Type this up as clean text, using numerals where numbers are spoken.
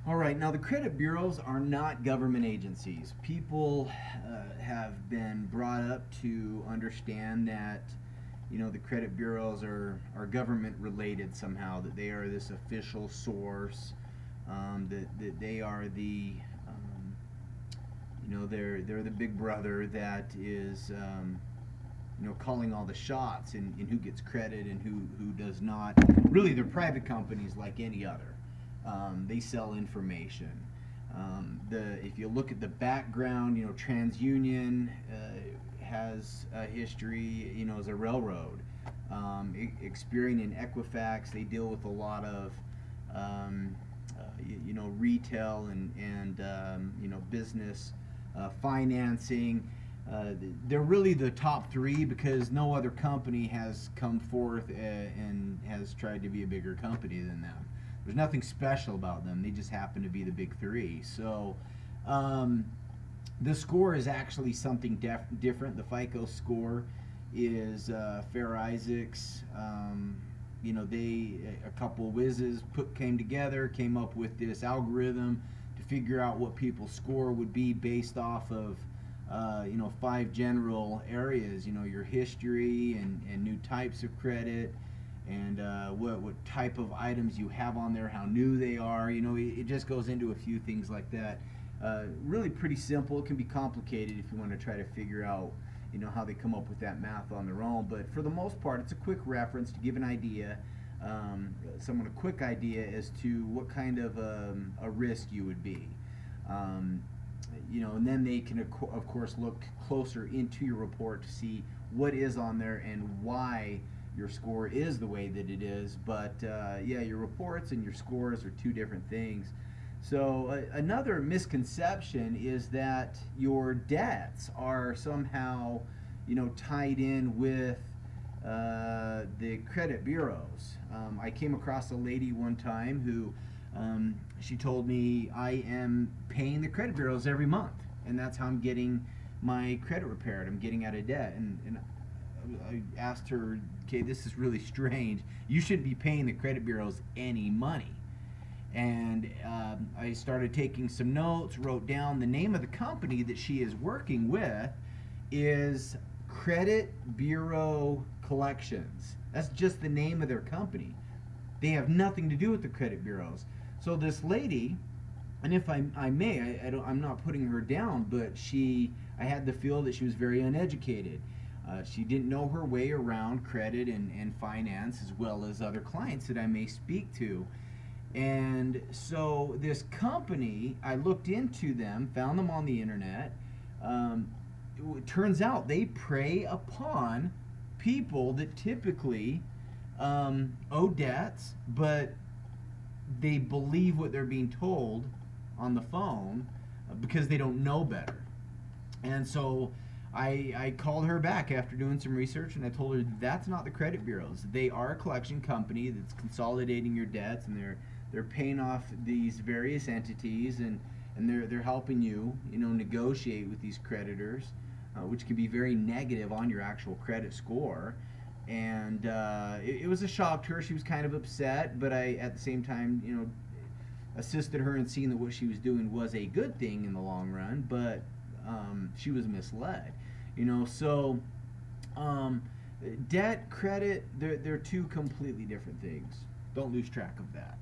All right, now the credit bureaus are not government agencies. People have been brought up to understand that, the credit bureaus are government related somehow, that they are this official source, that they are the, they're the big brother that is, calling all the shots in who gets credit and who does not. Really, they're private companies like any other. They sell information. If you look at the background, TransUnion has a history, as a railroad. Experian and Equifax, they deal with a lot of, retail and business financing. They're really the top three because no other company has come forth and has tried to be a bigger company than them. There's nothing special about them. They just happen to be the big three. So the score is actually something different. The FICO score is Fair Isaacs. A couple whizzes came together, came up with this algorithm to figure out what people's score would be based off of five general areas. Your history and new types of credit, and what type of items you have on there, how new they are. It just goes into a few things like that. Really pretty simple. It can be complicated if you want to try to figure out how they come up with that math on their own. But for the most part, it's a quick reference to give an idea, someone a quick idea as to what kind of a risk you would be. And then they can of course look closer into your report to see what is on there and why your score is the way that it is. But your reports and your scores are two different things. So another misconception is that your debts are somehow, tied in with the credit bureaus. I came across a lady one time who she told me, I am paying the credit bureaus every month, and that's how I'm getting my credit repaired. I'm getting out of debt. And I asked her, okay, this is really strange. You shouldn't be paying the credit bureaus any money. And I started taking some notes, wrote down the name of the company that she is working with is Credit Bureau Collections. That's just the name of their company. They have nothing to do with the credit bureaus. So this lady, and if I may, I'm not putting her down, but I had the feel that she was very uneducated. She didn't know her way around credit and finance, as well as other clients that I may speak to. And so this company, I looked into them, found them on the internet. It turns out they prey upon people that typically owe debts, but they believe what they're being told on the phone because they don't know better. And so I called her back after doing some research, and I told her that's not the credit bureaus. They are a collection company that's consolidating your debts, and they're paying off these various entities, and they're helping you, negotiate with these creditors, which can be very negative on your actual credit score. And it was a shock to her. She was kind of upset, but I, at the same time, assisted her in seeing that what she was doing was a good thing in the long run, but she was misled. So debt, credit, they're two completely different things. Don't lose track of that.